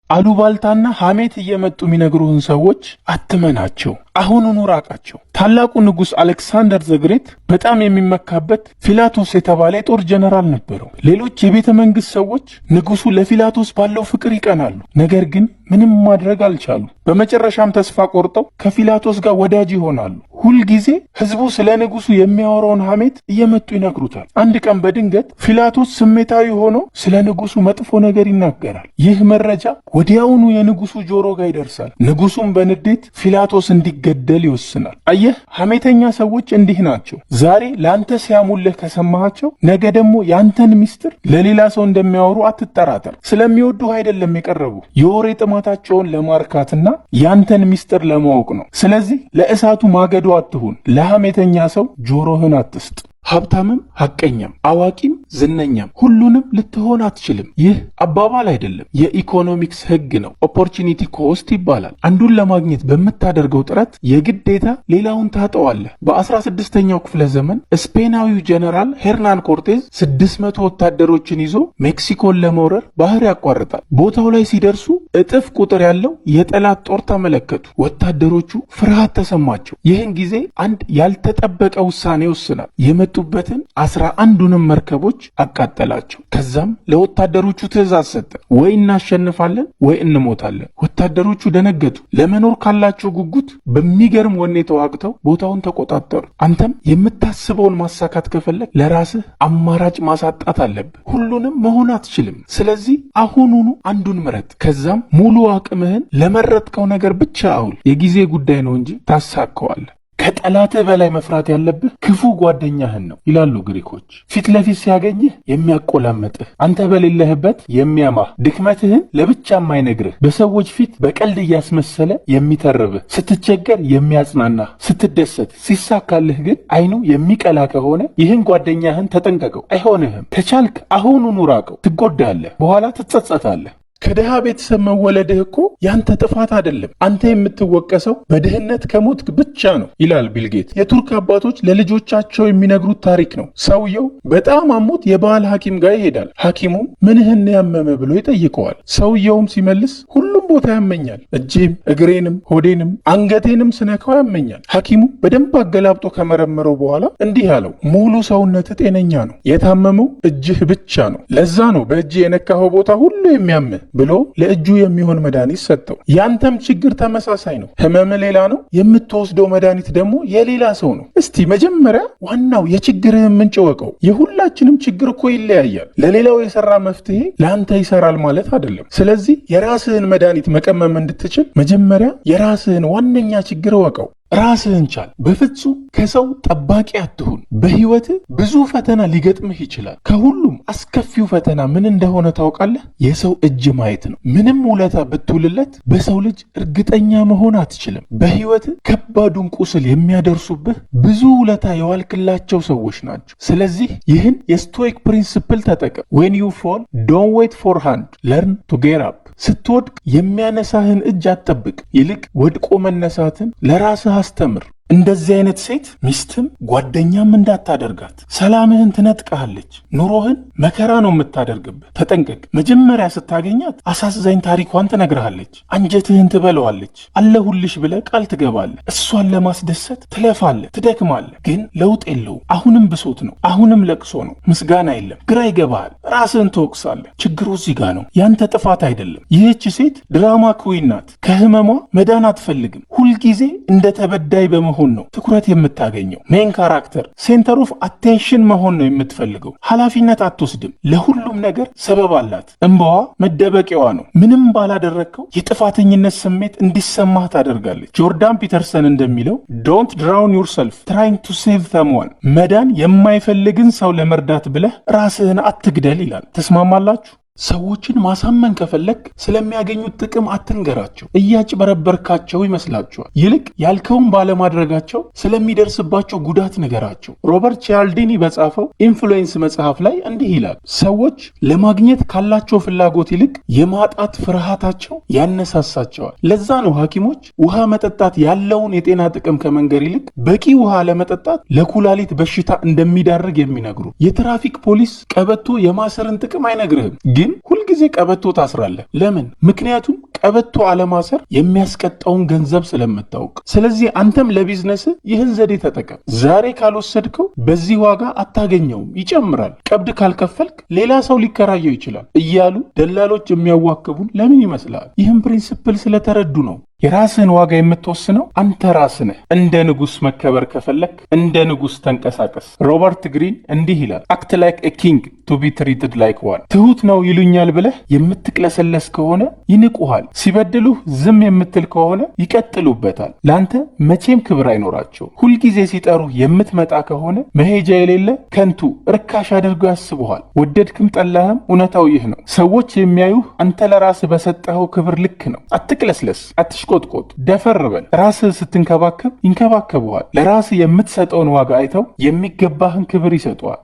አሉባልታና ሐሜት እየመጡ የሚነግሩህን ሰዎች አትመናቸው። አሁኑኑ ራቃቸው። ታላቁ ንጉሥ አሌክሳንደር ዘግሬት በጣም የሚመካበት ፊላቶስ የተባለ የጦር ጀነራል ነበረው። ሌሎች የቤተ መንግሥት ሰዎች ንጉሡ ለፊላቶስ ባለው ፍቅር ይቀናሉ። ነገር ግን ምንም ማድረግ አልቻሉ። በመጨረሻም ተስፋ ቆርጠው ከፊላቶስ ጋር ወዳጅ ይሆናሉ። ሁልጊዜ ሕዝቡ ስለ ንጉሡ የሚያወራውን ሐሜት እየመጡ ይነግሩታል። አንድ ቀን በድንገት ፊላቶስ ስሜታዊ ሆኖ ስለ ንጉሡ መጥፎ ነገር ይናገራል። ይህ መረጃ ወዲያውኑ የንጉሡ ጆሮ ጋር ይደርሳል። ንጉሡም በንዴት ፊላቶስ እንዲገደል ይወስናል። አየህ፣ ሐሜተኛ ሰዎች እንዲህ ናቸው። ዛሬ ለአንተ ሲያሙልህ ከሰማሃቸው ነገ ደግሞ ያንተን ሚስጥር ለሌላ ሰው እንደሚያወሩ አትጠራጠር። ስለሚወዱህ አይደለም የቀረቡ፣ የወሬ ጥማታቸውን ለማርካትና ያንተን ሚስጥር ለማወቅ ነው። ስለዚህ ለእሳቱ ማገዶ አትሁን። ለሐሜተኛ ሰው ጆሮህን አትስጥ። ሀብታምም ሐቀኛም አዋቂም ዝነኛም ሁሉንም ልትሆን አትችልም። ይህ አባባል አይደለም፣ የኢኮኖሚክስ ሕግ ነው። ኦፖርቹኒቲ ኮስት ይባላል። አንዱን ለማግኘት በምታደርገው ጥረት የግዴታ ሌላውን ታጠዋለህ። በ16ኛው ክፍለ ዘመን ስፔናዊው ጀነራል ሄርናን ኮርቴዝ 600 ወታደሮችን ይዞ ሜክሲኮን ለመውረር ባህር ያቋርጣል። ቦታው ላይ ሲደርሱ እጥፍ ቁጥር ያለው የጠላት ጦር ተመለከቱ። ወታደሮቹ ፍርሃት ተሰማቸው። ይህን ጊዜ አንድ ያልተጠበቀ ውሳኔ ወስናል። የመጡበትን 11ዱንም መርከቦች አቃጠላቸው። ከዛም ለወታደሮቹ ትዕዛዝ ሰጠ። ወይ እናሸንፋለን ወይ እንሞታለን። ወታደሮቹ ደነገጡ። ለመኖር ካላቸው ጉጉት በሚገርም ወኔ ተዋግተው ቦታውን ተቆጣጠሩ። አንተም የምታስበውን ማሳካት ከፈለግ ለራስህ አማራጭ ማሳጣት አለብህ። ሁሉንም መሆን አትችልም። ስለዚህ አሁኑኑ አንዱን ምረጥ። ከዛም ሙሉ አቅምህን ለመረጥከው ነገር ብቻ አውል። የጊዜ ጉዳይ ነው እንጂ ታሳካዋለህ። ከጠላትህ በላይ መፍራት ያለብህ ክፉ ጓደኛህን ነው ይላሉ ግሪኮች። ፊት ለፊት ሲያገኝህ የሚያቆላመጥህ፣ አንተ በሌለህበት የሚያማህ፣ ድክመትህን ለብቻ የማይነግርህ፣ በሰዎች ፊት በቀልድ እያስመሰለ የሚተርብህ፣ ስትቸገር የሚያጽናናህ፣ ስትደሰት ሲሳካልህ ግን አይኑ የሚቀላ ከሆነ ይህን ጓደኛህን ተጠንቀቀው። አይሆንህም። ከቻልክ አሁኑኑ ራቀው። ትጎዳለህ፣ በኋላ ትጸጸታለህ። ከድሃ ቤተሰብ መወለድህ እኮ ያንተ ጥፋት አይደለም። አንተ የምትወቀሰው በድህነት ከሞትክ ብቻ ነው ይላል ቢልጌት። የቱርክ አባቶች ለልጆቻቸው የሚነግሩት ታሪክ ነው። ሰውየው በጣም አሞት የባህል ሐኪም ጋር ይሄዳል። ሐኪሙም ምንህን ያመመ ብሎ ይጠይቀዋል። ሰውየውም ሲመልስ ሁሉም ቦታ ያመኛል፣ እጄም፣ እግሬንም፣ ሆዴንም አንገቴንም ስነካው ያመኛል። ሐኪሙ በደንብ አገላብጦ ከመረመረው በኋላ እንዲህ አለው፣ ሙሉ ሰውነት ጤነኛ ነው፣ የታመመው እጅህ ብቻ ነው። ለዛ ነው በእጅ የነካኸው ቦታ ሁሉ የሚያምህ ብሎ ለእጁ የሚሆን መድኃኒት ሰጠው። ያንተም ችግር ተመሳሳይ ነው። ህመም ሌላ ነው፣ የምትወስደው መድኃኒት ደግሞ የሌላ ሰው ነው። እስቲ መጀመሪያ ዋናው የችግርህን ምንጭ ወቀው። የሁላችንም ችግር እኮ ይለያያል። ለሌላው የሰራ መፍትሄ ለአንተ ይሰራል ማለት አይደለም። ስለዚህ የራስህን መድኃኒት መቀመም እንድትችል መጀመሪያ የራስህን ዋነኛ ችግር ወቀው። ራስህን ቻል። በፍጹም ከሰው ጠባቂ አትሁን። በህይወትህ ብዙ ፈተና ሊገጥምህ ይችላል። ከሁሉም አስከፊው ፈተና ምን እንደሆነ ታውቃለህ? የሰው እጅ ማየት ነው። ምንም ውለታ ብትውልለት በሰው ልጅ እርግጠኛ መሆን አትችልም። በህይወትህ ከባዱን ቁስል የሚያደርሱብህ ብዙ ውለታ የዋልክላቸው ሰዎች ናቸው። ስለዚህ ይህን የስቶይክ ፕሪንሲፕል ተጠቀም። ዌን ዩ ፎል ዶንት ዌት ፎር ሃንድ ለርን ቱ ጌት አፕ። ስትወድቅ የሚያነሳህን እጅ አትጠብቅ፣ ይልቅ ወድቆ መነሳትን ለራስህ አስተምር። እንደዚህ አይነት ሴት ሚስትም ጓደኛም እንዳታደርጋት። ሰላምህን ትነጥቀሃለች፣ ኑሮህን መከራ ነው የምታደርግብህ። ተጠንቀቅ። መጀመሪያ ስታገኛት አሳዛኝ ታሪኳን ትነግርሃለች፣ አንጀትህን ትበለዋለች። አለሁልሽ ብለህ ቃል ትገባለህ። እሷን ለማስደሰት ትለፋለህ፣ ትደክማለህ፣ ግን ለውጥ የለውም። አሁንም ብሶት ነው፣ አሁንም ለቅሶ ነው፣ ምስጋና የለም። ግራ ይገባሃል፣ ራስህን ትወቅሳለህ። ችግሩ እዚህ ጋር ነው፣ ያንተ ጥፋት አይደለም። ይህች ሴት ድራማ ኩዊን ናት። ከህመሟ መዳን አትፈልግም። ሁልጊዜ እንደ ተበዳይ በመሆን ነው ትኩረት የምታገኘው። ሜን ካራክተር ሴንተር ኦፍ አቴንሽን መሆን ነው የምትፈልገው። ኃላፊነት አትወስድም። ለሁሉም ነገር ሰበብ አላት። እንባዋ መደበቂያዋ ነው። ምንም ባላደረግከው የጥፋተኝነት ስሜት እንዲሰማህ ታደርጋለች። ጆርዳን ፒተርሰን እንደሚለው ዶንት ድራውን ዩርሰልፍ ትራይንግ ቱ ሴቭ ሰምዋን። መዳን የማይፈልግን ሰው ለመርዳት ብለህ ራስህን አትግደል ይላል። ተስማማላችሁ? ሰዎችን ማሳመን ከፈለክ ስለሚያገኙት ጥቅም አትንገራቸው። እያጭበረበርካቸው ይመስላቸዋል። ይልቅ ያልከውን ባለማድረጋቸው ስለሚደርስባቸው ጉዳት ንገራቸው። ሮበርት ቺያልዲኒ በጻፈው ኢንፍሉዌንስ መጽሐፍ ላይ እንዲህ ይላል፣ ሰዎች ለማግኘት ካላቸው ፍላጎት ይልቅ የማጣት ፍርሃታቸው ያነሳሳቸዋል። ለዛ ነው ሐኪሞች ውሃ መጠጣት ያለውን የጤና ጥቅም ከመንገር ይልቅ በቂ ውሃ ለመጠጣት ለኩላሊት በሽታ እንደሚዳርግ የሚነግሩ። የትራፊክ ፖሊስ ቀበቶ የማሰርን ጥቅም አይነግርህም፣ ግን ሁልጊዜ ቀበቶ ታስራለህ። ለምን? ምክንያቱም ቀበቶ አለማሰር የሚያስቀጣውን ገንዘብ ስለምታውቅ። ስለዚህ አንተም ለቢዝነስ ይህን ዘዴ ተጠቀም። ዛሬ ካልወሰድከው በዚህ ዋጋ አታገኘውም፣ ይጨምራል። ቀብድ ካልከፈልክ ሌላ ሰው ሊከራየው ይችላል እያሉ ደላሎች የሚያዋክቡን ለምን ይመስላል? ይህም ፕሪንሲፕል ስለተረዱ ነው። የራስህን ዋጋ የምትወስነው አንተ ራስህ ነህ። እንደ ንጉስ መከበር ከፈለክ እንደ ንጉስ ተንቀሳቀስ። ሮበርት ግሪን እንዲህ ይላል፣ አክት ላይክ ኤ ኪንግ ቱ ቢ ትሪትድ ላይክ ዋን። ትሁት ነው ይሉኛል ብለህ የምትቅለሰለስ ከሆነ ይንቁሃል። ሲበድሉህ ዝም የምትል ከሆነ ይቀጥሉበታል። ለአንተ መቼም ክብር አይኖራቸው። ሁልጊዜ ሲጠሩህ የምትመጣ ከሆነ መሄጃ የሌለ ከንቱ ርካሽ አድርገው ያስቡሃል። ወደድክም ጠላህም እውነታው ይህ ነው። ሰዎች የሚያዩህ አንተ ለራስህ በሰጠኸው ክብር ልክ ነው። አትቅለስለስ፣ ቆጥቆጥ ደፈር በል። ራስህ ስትንከባከብ ይንከባከቡሃል። ለራስህ የምትሰጠውን ዋጋ አይተው የሚገባህን ክብር ይሰጡሃል።